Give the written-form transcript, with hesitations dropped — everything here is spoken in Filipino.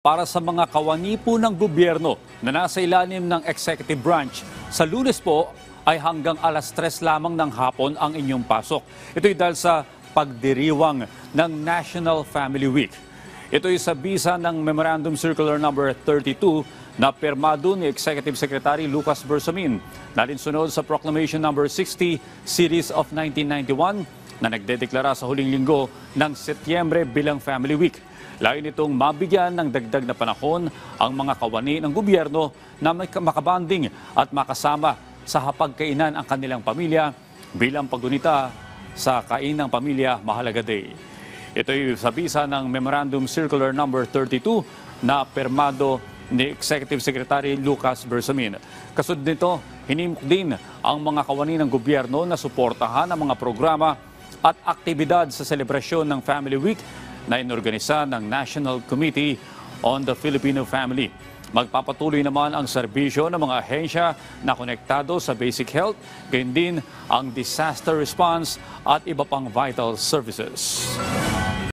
Para sa mga kawani po ng gobyerno na nasa ilalim ng executive branch, sa Lunes po ay hanggang alas 3 lamang ng hapon ang inyong pasok. Ito'y dahil sa pagdiriwang ng National Family Week. Ito'y sa bisa ng Memorandum Circular Number 32 na pirmado ni Executive Secretary Lucas Bersamin na alinsunod sa Proclamation Number 60 Series of 1991 na nagdedeklara sa huling linggo ng Setyembre bilang Family Week. Layo nitong mabigyan ng dagdag na panahon ang mga kawani ng gobyerno na makabanding at makasama sa hapagkainan ang kanilang pamilya bilang paggunita sa Kainang Pamilya Mahalaga Day. Ito'y sa bisa ng Memorandum Circular Number 32 na pirmado ni Executive Secretary Lucas Bersamin. Kasunod nito, hinimok din ang mga kawani ng gobyerno na suportahan ang mga programa at aktibidad sa selebrasyon ng Family Week na inorganisa ng National Committee on the Filipino Family. Magpapatuloy naman ang serbisyo ng mga ahensya na konektado sa basic health, gayon din ang disaster response at iba pang vital services.